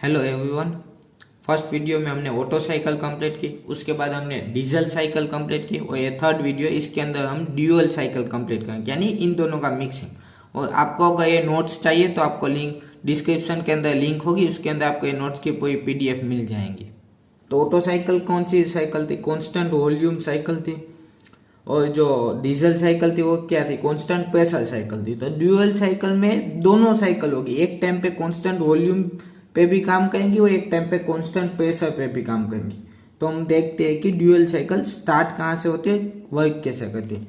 Hello everyone. First video में हमने auto cycle complete की, उसके बाद हमने डीजल साइकिल कंप्लीट की और ये थर्ड वीडियो इसके अंदर हम ड्यूअल साइकिल कंप्लीट करेंगे, यानी इन दोनों का मिक्सिंग। और आपको अगर ये नोट्स चाहिए तो आपको लिंक डिस्क्रिप्शन के अंदर लिंक होगी, उसके अंदर आपको ये नोट्स की पूरी पीडीएफ मिल जाएंगी। तो ऑटो साइकिल कौन सी साइकिल थी? कॉन्स्टेंट वॉल्यूम साइकिल थी। और जो डीजल साइकिल थी वो क्या थी? कांस्टेंट प्रेशर साइकिल थी। तो ड्यूअल साइकिल में दोनों साइकिल होगी, एक टाइम पे कांस्टेंट वॉल्यूम पे भी काम करेंगी और एक टाइम पे कांस्टेंट प्रेशर पे भी काम करेंगी। तो हम देखते हैं कि ड्यूअल साइकिल स्टार्ट कहाँ से होती है, वर्क कैसे करती है।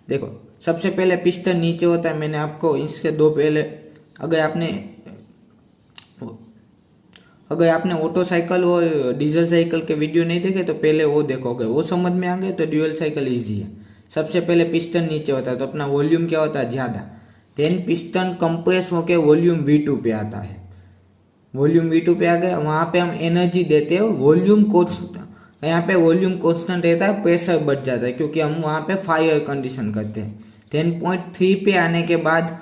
देखो, सबसे पहले पिस्टन नीचे होता है। मैंने आपको इसके दो पहले अगर आपने ऑटो साइकिल और डीजल साइकिल के वीडियो नहीं देखे तो पहले वो देखोगे, वो समझ में आ गए तो ड्यूअल साइकिल इजी है। सबसे पहले पिस्टन नीचे होता है तो अपना वॉल्यूम क्या होता है? ज्यादा। देन पिस्टन कंप्रेस होकर वॉल्यूम V2 पे आता है। वॉल्यूम V2 पे आ गया, वहां पे हम एनर्जी देते हैं वॉल्यूम कांस्टेंट। यहाँ पे वॉल्यूम कांस्टेंट रहता है, प्रेशर बढ़ जाता है क्योंकि हम वहां पे फायर कंडीशन करते हैं। देन पॉइंट 3 पे आने के बाद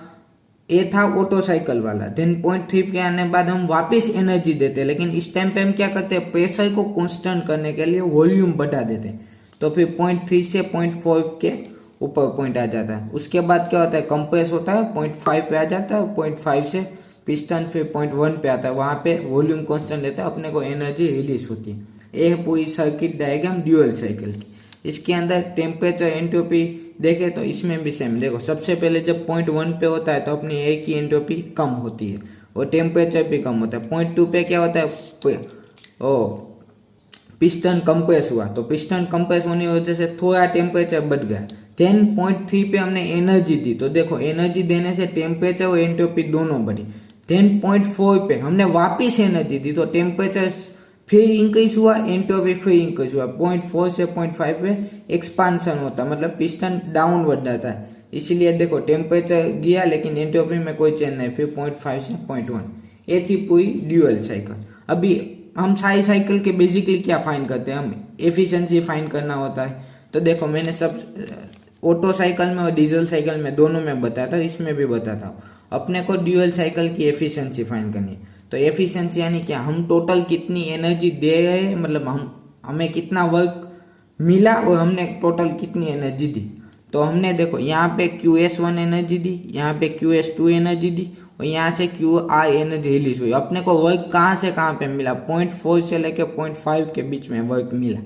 ये था ऑटो साइकिल वाला। देन पॉइंट 3 के आने के बाद हम वापस एनर्जी देते हैं, लेकिन इस टाइम पे हम क्या करते हैं? प्रेशर को कांस्टेंट करने के लिए वॉल्यूम बढ़ा देते हैं। तो फिर पॉइंट 3 से पॉइंट 4 के ऊपर पॉइंट आ जाता है। उसके बाद क्या होता है? कंप्रेस होता है, पॉइंट 5 पे आ जाता है। पॉइंट 5 से पिस्टन फिर पॉइंट 1 पे आता है, वहां पे वॉल्यूम कांस्टेंट रहता है, अपने को एनर्जी रिलीज होती है। ये है पूरी सर्किट डायग्राम ड्यूअल साइकिल की। इसके अंदर टेम्परेचर एंट्रोपी देखे तो इसमें भी सेम। देखो, सबसे पहले जब पॉइंट 1 पे होता है तो अपनी एक ही एंट्रोपी कम होती है और टेम्परेचर भी कम होता है। पॉइंट 2 पे क्या होता है? पिस्टन कंप्रेस हुआ, तो पिस्टन कंप्रेस होने की वजह से थोड़ा टेम्परेचर बढ़ गया। देन पॉइंट 3 पे हमने एनर्जी दी, तो देखो एनर्जी देने से टेम्परेचर और एंट्रोपी दोनों बढ़ी। देन पॉइंट 4 पे हमने वापिस एनर्जी दी तो टेम्परेचर फिर इंक्रीज हुआ, एंट्रोपी फिर इंक्रीज हुआ। पॉइंट 4 से पॉइंट 5 पे एक्सपांशन होता है, मतलब पिस्टन डाउनवर्ड जाता है। इसीलिए देखो टेम्परेचर गया लेकिन एंट्रोपी में कोई चेंज नहीं। फिर पॉइंट 5 से पॉइंट 1, ये थी पूरी ड्यूअल साइकिल। अभी हम सारी साइकिल के बेसिकली क्या फाइंड करते हैं? हम एफिशिएंसी फाइंड करना होता है। तो देखो, मैंने सब ऑटो साइकिल में और डीजल साइकिल में दोनों में बताया था, इसमें भी बताता हूँ। अपने को ड्यूअल साइकिल की एफिशिएंसी फाइंड करनी है। तो एफिशिएंसी यानी क्या? हम टोटल कितनी एनर्जी दे रहे हैं, मतलब हमें कितना वर्क मिला और हमने टोटल कितनी एनर्जी दी। तो हमने देखो यहाँ पे QS1 एनर्जी दी, यहाँ पे QS2 एनर्जी दी और यहाँ से QI एनर्जी रिलीज हुई। अपने को वर्क कहाँ से कहाँ पे मिला? पॉइंट 4 से लेके पॉइंट 5 के बीच में वर्क मिला।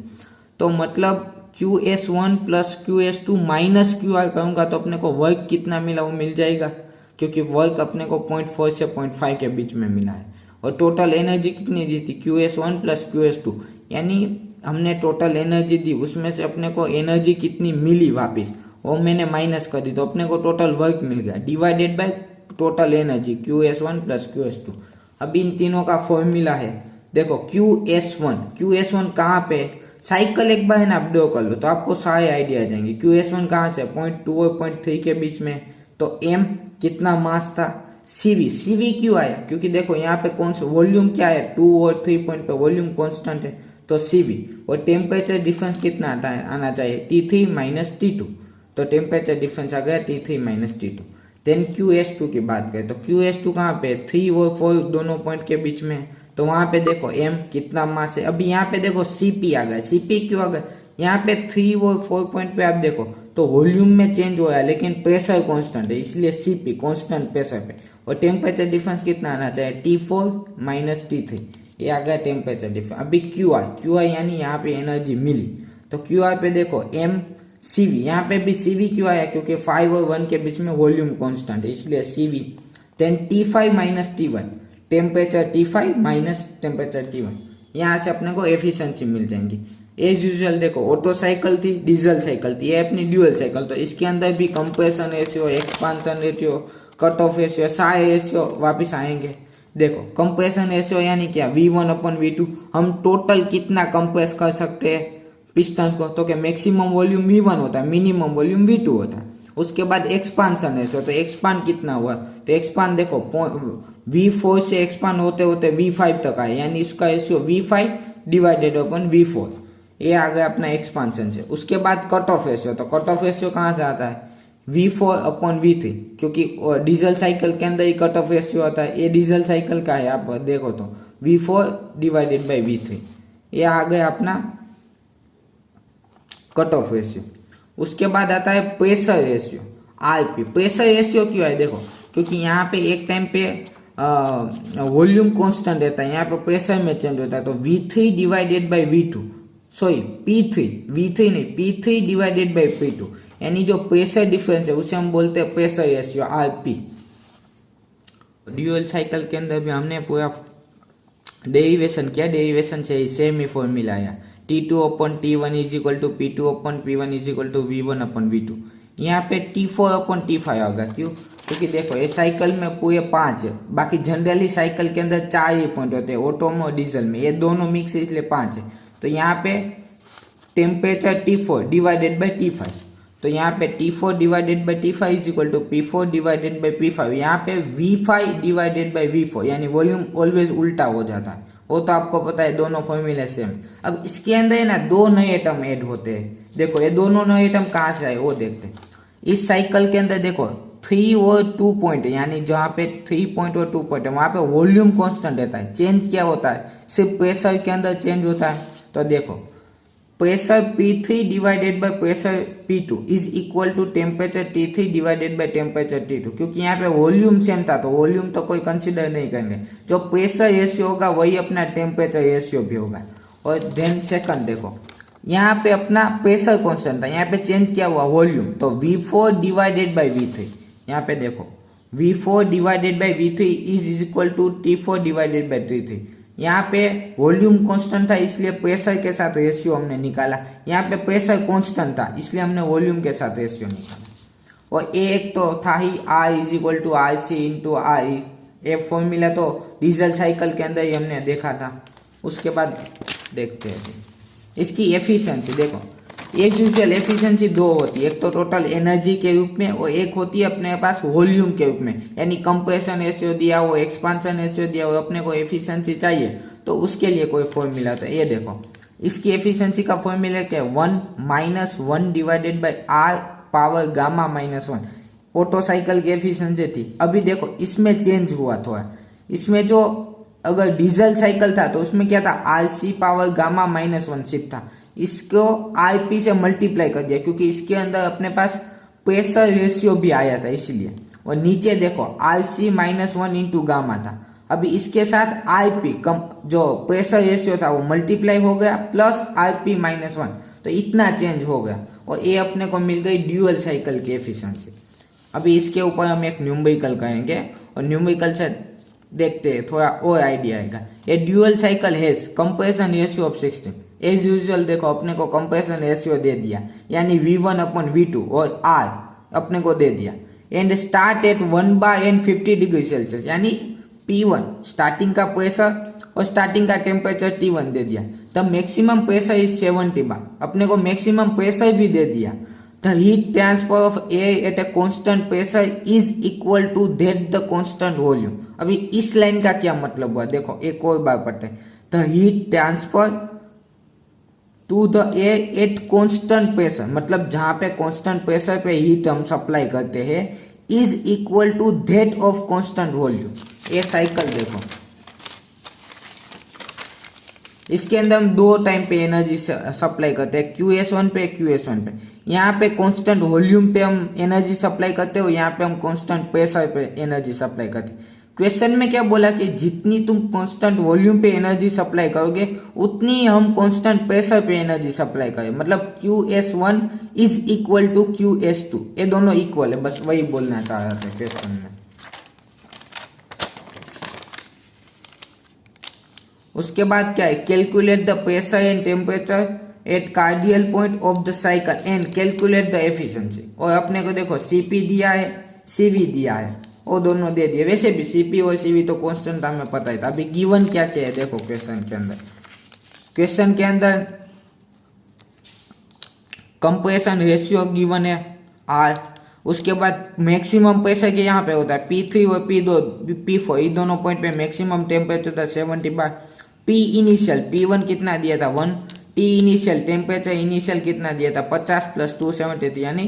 तो मतलब QS1 plus QS2 minus QI करूंगा तो अपने को वर्क कितना मिला वो मिल जाएगा, क्योंकि वर्क अपने को पॉइंट 4 से पॉइंट 5 के बीच में मिला है। और टोटल एनर्जी कितनी दी थी? QS1 प्लस QS2, यानी हमने टोटल एनर्जी दी, उसमें से अपने को एनर्जी कितनी मिली वापस वो मैंने माइनस कर दी, तो अपने को टोटल वर्क मिल गया divided by total energy QS1 plus QS2। अब इन तीनों का फॉर्मूला है, देखो QS1 कहाँ पे? साइकिल एक बार है ना आप ड्रॉ कर लो तो आपको सारे आइडिया आ जाएंगे। QS1 कहाँ से? पॉइंट 2 और पॉइंट 3 के बीच में। तो M कितना मास था? CV क्यों आया? क्योंकि देखो यहाँ पे कौन सा वॉल्यूम क्या है? 2 और 3 पॉइंट पे वॉल्यूम कांस्टेंट है, तो CV। और टेम्परेचर डिफरेंस कितना आना चाहिए? T3 minus T2। तो टेम्परेचर डिफरेंस आ गया T3 minus T2। Then QS2 की बात करें तो QS2 कहाँ पे? 3 और 4 दोनों पॉइंट के बीच में, तो वहां पे देखो M कितना मास है। अभी यहाँ पे देखो CP आ गया। CP क्यों आ गया? यहाँ पे 3 और 4 पॉइंट पे आप देखो तो वॉल्यूम में चेंज हुआ है लेकिन प्रेशर कांस्टेंट है, इसलिए CP कांस्टेंट प्रेशर पे। और टेम्परेचर डिफरेंस कितना आना चाहिए? T4 माइनस T3, ये आ गया टेम्परेचर डिफरेंस। अभी QI यानी यहाँ पे एनर्जी मिली, तो QI पे देखो M CV, यहाँ पे भी CV क्यों आया? क्योंकि 5 और 1 के बीच में वॉल्यूम कांस्टेंट है, इसलिए CV। Then T5 minus T1, temperature T5 minus temperature T1, यहाँ से अपने को एफिशिएंसी मिल जाएंगी। एज यूजुअल देखो, ऑटो साइकिल थी, डीजल साइकिल थी, ये अपनी ड्यूअल साइकिल। तो इसके अंदर भी compression ratio, expansion ratio, cut off ratio, सारे रेशियो वापिस आएंगे। देखो कंप्रेशन रेशियो यानी क्या? V1 अपन V2, हम टोटल कितना कंप्रेस कर सकते हैं पिस्टन को, तो क्या मैक्सिमम वॉल्यूम V1 होता है, मिनिमम वॉल्यूम V2 होता है। उसके बाद एक्सपांशन रेशियो, तो एक्सपांड कितना हुआ? तो एक्सपांड देखो V4 से एक्सपांड होते होते V5 तक आए, यानी इसका रेशियो V5 डिवाइडेड अपन V4, ये आ गया अपना एक्सपांशन से। उसके बाद कट ऑफ रेशियो, तो कट ऑफ रेशियो कहाँ से आता है? V4 अपॉन V3, क्योंकि डीजल साइकिल के अंदर ही कट ऑफ रेशियो आता है। ये डीजल साइकिल का है, आप देखो तो V4 डिवाइडेड बाई V3। ये आ गया अपना कट ऑफ रेशियो। उसके बाद आता है pressure ratio, RP। Pressure ratio क्यों है, देखो क्योंकि यहाँ पे एक टाइम पे वॉल्यूम कांस्टेंट रहता है, यहाँ पे प्रेशर में चेंज होता है। तो V3 divided by V2, sorry P3, V3 नहीं P3 डिवाइडेड बाई P2, यानी जो प्रेशर डिफरेंस है उसे हम बोलते हैं pressure ratio, RP। Dual cycle के अंदर भी हमने पूरा डेरिवेशन किया, डेरिवेशन से ही सेम ही फॉर्मूला आया, T2 upon T1 is equal to P2 upon P1 is equal to V1 upon V2। यहाँ पे T4 अपॉन T5 होगा, क्यों, क्योंकि देखो ये साइकिल में पूरे 5 है, बाकी जनरली साइकिल के अंदर 4 ही पॉइंट होते हैं, ऑटो में और डीजल में, ये दोनों मिक्स है इसलिए 5 है। तो यहाँ पे temperature T4 divided by T5, तो यहाँ पे T4 divided by T5 is equal to P4 divided by P5। यहाँ पे V5 डिवाइडेड बाई V4, यानी वॉल्यूम ऑलवेज उल्टा हो जाता है, वो तो आपको पता है, दोनों फॉर्मूले सेम। अब इसके अंदर है ना 2 नए एटम ऐड होते हैं। देखो ये दोनों नए एटम कहाँ से आए वो देखते हैं। इस साइकिल के अंदर देखो 3 और 2 पॉइंट, यानी जहाँ पे 3 पॉइंट और 2 पॉइंट है वहां पे वॉल्यूम कांस्टेंट रहता है, चेंज क्या होता है, सिर्फ प्रेशर के अंदर चेंज होता है। तो देखो pressure P3 divided by pressure P2 is equal to temperature T3 divided by temperature T2, क्योंकि यहाँ पे वॉल्यूम सेम था तो वॉल्यूम तो कोई कंसीडर नहीं करेंगे, जो प्रेशर रेशियो होगा वही अपना टेम्परेचर रेशियो भी होगा। और देन सेकंड देखो यहाँ पे अपना प्रेशर कांस्टेंट था, यहाँ पे चेंज क्या हुआ वॉल्यूम, तो V4 डिवाइडेड बाई V3, यहाँ पे देखो V4 divided by V3 is equal to T4 divided by T3। यहाँ पे वॉल्यूम कांस्टेंट था इसलिए प्रेशर के साथ रेशियो हमने निकाला, यहाँ पे प्रेशर कांस्टेंट था इसलिए हमने वॉल्यूम के साथ रेशियो निकाला। और एक तो था ही R is equal to RC into RE, एक फॉर्मूला तो डीजल साइकिल के अंदर ही हमने देखा था। उसके बाद देखते हैं इसकी एफिशिएंसी। देखो एक यूजुअल एफिशिएंसी 2 होती है, एक तो टोटल एनर्जी के रूप में और एक होती है अपने पास वॉल्यूम के रूप में, यानी कंप्रेशन रेशियो दिया हो, एक्सपांशन रेशियो दिया हो, अपने को एफिशिएंसी चाहिए तो उसके लिए कोई फॉर्मूला होता है। ये देखो इसकी एफिशिएंसी का फॉर्मूला क्या है, 1 minus 1 divided by R power gamma minus 1, auto cycle की एफिशिएंसी थी। अभी देखो इसमें चेंज हुआ थोड़ा, इसमें जो अगर डीजल साइकिल था तो उसमें क्या था, RC power gamma minus 1 shift था, इसको RP से मल्टीप्लाई कर दिया क्योंकि इसके अंदर अपने पास प्रेशर रेशियो भी आया था इसलिए। और नीचे देखो RC माइनस 1 इंटू गामा था, अभी इसके साथ RP कम जो प्रेशर रेशियो था वो मल्टीप्लाई हो गया प्लस RP माइनस 1, तो इतना चेंज हो गया और ये अपने को मिल गई ड्यूअल साइकिल की एफिशिएंसी। अभी इसके ऊपर हम एक न्यूमेरिकल करेंगे और न्यूमेरिकल से देखते हैं थोड़ा और आइडिया आएगा। ये dual cycle has compression ratio of 16, as usual देखो अपने को कंप्रेशन रेशियो दे दिया, यानी V1 अपॉन V2 और R अपने को दे दिया, and start at 1/50 degree Celsius, यानी P1 स्टार्टिंग का प्रेशर और स्टार्टिंग का टेम्परेचर T1 दे दिया। The maximum pressure is 70 bar, अपने को मैक्सिमम प्रेशर भी दे दिया। The heat transfer of air at a constant pressure is equal to that the constant volume. अभी इस लाइन का क्या मतलब हुआ, देखो एक और बार पढ़ते हैं। The heat transfer to the air at constant pressure, मतलब जहां पे कांस्टेंट प्रेशर पे हीट हम सप्लाई करते हैं, is equal to that of constant volume. ये साइकिल देखो इसके अंदर हम 2 टाइम पे एनर्जी सप्लाई करते हैं, QS1 पे QS1 पे। यहाँ पे कांस्टेंट वॉल्यूम पे हम एनर्जी सप्लाई करते हैं और यहाँ पे हम कांस्टेंट प्रेशर पे एनर्जी सप्लाई करते हैं। क्वेश्चन में क्या बोला कि जितनी तुम कांस्टेंट वॉल्यूम पे एनर्जी सप्लाई करोगे उतनी हम कांस्टेंट प्रेशर पे एनर्जी सप्लाई करें, मतलब QS1 is equal to QS2, ये दोनों इक्वल है, बस वही बोलना चाह रहे थे क्वेश्चन में। उसके बाद क्या है, calculate the pressure and temperature at cardinal point of the cycle and calculate the efficiency. और अपने को देखो CP दिया है, CV दिया है, वो दोनों दे दिए। वैसे भी CP और CV तो कांस्टेंट हमें पता ही था। अभी गिवन क्या क्या है देखो क्वेश्चन के अंदर कंप्रेशन रेशियो गिवन है R। उसके बाद मैक्सिमम प्रेशर के यहाँ पे होता है P3 और P4, ये दोनों पॉइंट पे मैक्सिमम टेम्परेचर था 70 बार। P इनिशियल P1 कितना दिया था 1, T इनिशियल टेम्परेचर इनिशियल कितना दिया था 50 प्लस 270 यानी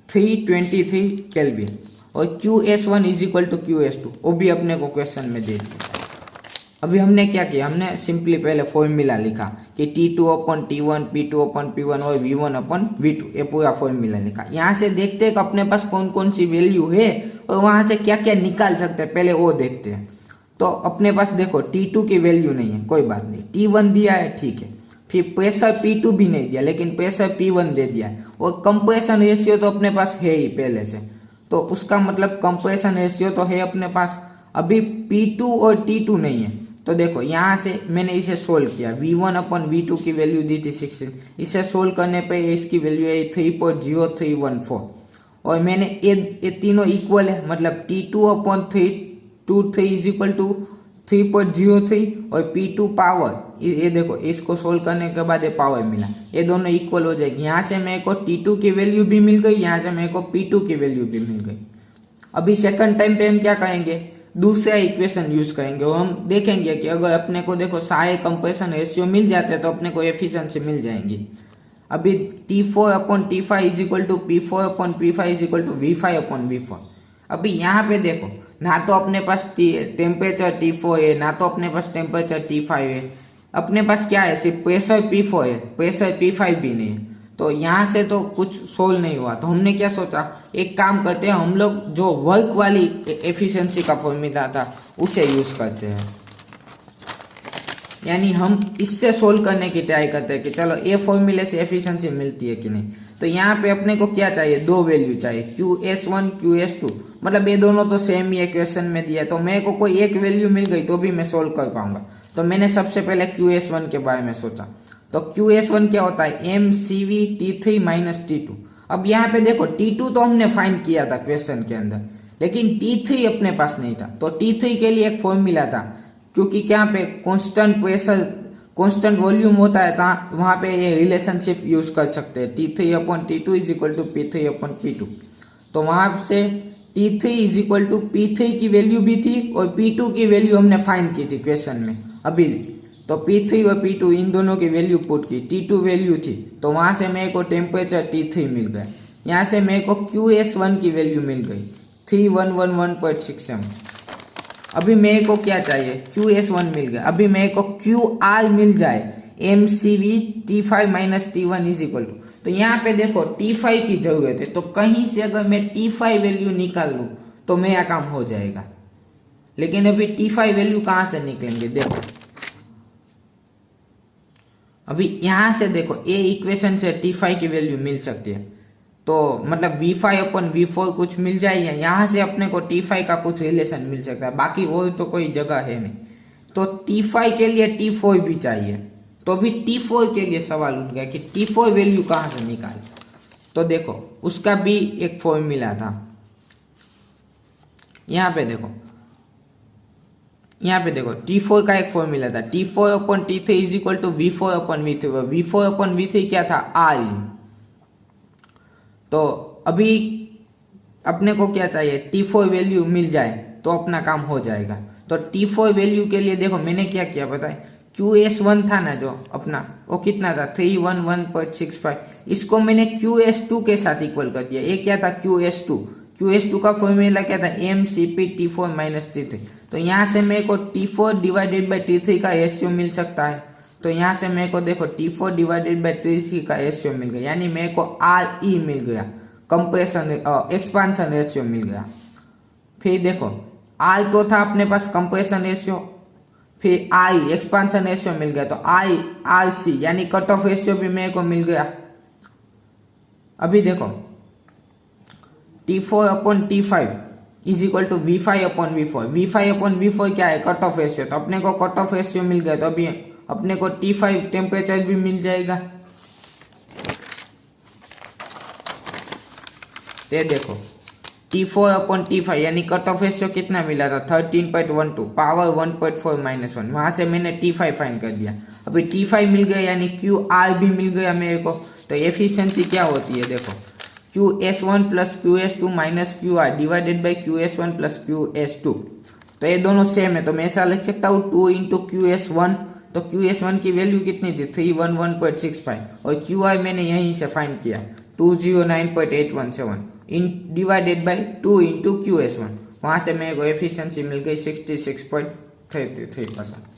323 केल्विन। और QS1 is equal to QS2, वो भी अपने को क्वेश्चन में दे दिया। अभी हमने क्या किया, हमने सिंपली पहले फॉर्मूला लिखा कि T2 अपन T1, P2 अपन P1 और V1 अपन V2, ये पूरा फॉर्मूला लिखा। यहाँ से देखते हैं कि अपने पास कौन कौन सी वैल्यू है और वहां से क्या क्या निकाल सकते हैं, पहले वो देखते हैं। तो अपने पास देखो T2 की वैल्यू नहीं है, कोई बात नहीं, T1 दिया है, ठीक है। फिर प्रेशर P2 भी नहीं दिया, लेकिन प्रेशर P1 दे दिया है। और कंप्रेशन रेशियो तो अपने पास है ही पहले से, तो उसका मतलब कंप्रेशन रेशियो तो है अपने पास। अभी P2 और T2 नहीं है, तो देखो यहाँ से मैंने इसे सोल्व किया। V1 अपन V2 की वैल्यू दी थी 16, इसे सोल्व करने पे इसकी वैल्यू है 3.0314। और मैंने ये तीनों इक्वल है, मतलब T2 upon 323 is equal to 3.03 और P2 पावर, ये देखो इसको सोल्व करने के बाद ये पावर मिला, ये दोनों इक्वल हो जाएगी। यहाँ से मेरे को T2 की वैल्यू भी मिल गई, यहाँ से मेरे को P2 की वैल्यू भी मिल गई। अभी सेकंड टाइम पे हम क्या करेंगे, दूसरा इक्वेशन यूज करेंगे और हम देखेंगे कि अगर अपने को देखो सारे कंप्रेशन रेशियो मिल जाते हैं तो अपने को एफिशिएंसी मिल जाएंगी। अभी T4 upon T5 is equal to P4 upon P5 is equal to V5 upon V4। अभी यहाँ पे देखो, ना तो अपने पास टेम्परेचर T4 है, ना तो अपने पास टेम्परेचर T5 है, अपने पास क्या है, सिर्फ प्रेशर P4 है, प्रेशर P5 भी नहीं है। तो यहाँ से तो कुछ सोल्व नहीं हुआ, तो हमने क्या सोचा, एक काम करते हैं, हम लोग जो वर्क वाली एफिशिएंसी का फॉर्मूला था उसे यूज करते हैं। यानी हम इससे सोल्व करने की ट्राई करते हैं कि चलो ये फॉर्मूले से एफिशिएंसी मिलती है कि नहीं। तो यहाँ पे अपने को क्या चाहिए, दो वैल्यू चाहिए, QS1 QS2, मतलब ये दोनों तो सेम ही इक्वेशन में दिया है, तो मेरे को कोई एक वैल्यू मिल गई तो भी मैं सोल्व कर पाऊंगा। तो मैंने सबसे पहले QS1 के बारे में सोचा। तो QS1 क्या होता है, MCV T3 माइनस T2। अब यहाँ पे देखो T2 तो हमने फाइंड किया था क्वेश्चन के अंदर, लेकिन T3 अपने पास नहीं था। तो T3 के लिए एक फॉर्मूला था, क्योंकि क्या पे कांस्टेंट प्रेशर कांस्टेंट वॉल्यूम होता है, वहां पे ये रिलेशनशिप यूज कर सकते हैं, T3 upon T2 is equal to P3 upon P2। तो वहां से T3 is equal to P3 की वैल्यू भी थी और P2 की वैल्यू हमने फाइंड की थी क्वेश्चन में अभी। तो P3 और P2 इन दोनों की वैल्यू पुट की, T2 वैल्यू थी, तो वहां से मेरे को टेम्परेचर T3 मिल गया। यहाँ से मेरे को QS1 की वैल्यू मिल गई 3111.67। अभी मेरे को क्या चाहिए, QS1 मिल गया। अभी मेरे को QR मिल जाए, MCV T5 minus T1 is equal to, तो यहाँ पे देखो T5 की जरूरत है, तो कहीं से अगर मैं T5 वैल्यू निकाल लूँ तो मेरा काम हो जाएगा। लेकिन अभी T5 वैल्यू कहाँ से निकलेंगे, देखो अभी यहाँ से देखो ए इक्वेशन से T5 की वैल्यू मिल सकती है, तो मतलब V5 अपन V4 कुछ मिल जाए, यहाँ से अपने को T5 का कुछ रिलेशन मिल सकता है, बाकी और तो कोई जगह है नहीं। तो T5 के लिए T4 भी चाहिए, तो अभी T4 के लिए सवाल उठ गया कि T4 वैल्यू कहाँ से निकाले। तो देखो उसका भी एक फॉर्मूला था, यहाँ पे देखो T4 का एक फॉर्मूला था, T4 upon T3 is equal to V4 upon V3। V4 upon V3 क्या था, I। तो अभी अपने को क्या चाहिए, T4 वैल्यू मिल जाए तो अपना काम हो जाएगा। तो T4 वैल्यू के लिए देखो मैंने क्या किया पता है, QS1 था ना जो अपना, वो कितना था 311.65, इसको मैंने QS2 के साथ इक्वल कर दिया। ये क्या था QS2 का फॉर्मूला क्या था, MCP T4 माइनस T3। तो यहाँ से मेरे को T4 डिवाइडेड बाई T3 का रेशियो मिल सकता है। तो यहाँ से मेरे को देखो T4 डिवाइडेड बाई T3 का रेशियो मिल गया, यानी मेरे को RE मिल गया, कंप्रेशन एक्सपांशन रेशियो मिल गया। फिर देखो I तो था अपने पास कंप्रेशन रेशियो, फिर I एक्सपांशन रेशियो मिल गया, तो RC यानी कट ऑफ रेशियो भी मेरे को मिल गया। अभी देखो T4 upon T5 is equal to V5 upon V4। V5 upon V4 क्या है, कट ऑफ रेशियो, तो अपने को कट ऑफ रेशियो मिल गया, तो अभी अपने को T5 टेम्परेचर भी मिल जाएगा। ये देखो T4 अपॉन T5 यानी कट ऑफ रेशियो कितना मिला था, 13.12, पावर 1.4 माइनस 1। वहां से मैंने T5 फाइंड कर दिया। अभी T5 मिल गया यानी QR भी मिल गया मेरे को। तो एफिशिएंसी क्या होती है, देखो QS1 plus QS2 minus QR divided by QS1 plus QS2। तो ये दोनों सेम है, तो मैं ऐसा लिख सकता हूँ 2 इंटू QS1। तो QS1 की वैल्यू कितनी थी 311.65 और QR मैंने यहीं से फाइंड किया 209.817 डिवाइडेड बाई 2 इंटू QS1। वहां से मेरे को एफिशिएंसी मिल गई 66.2। 33%।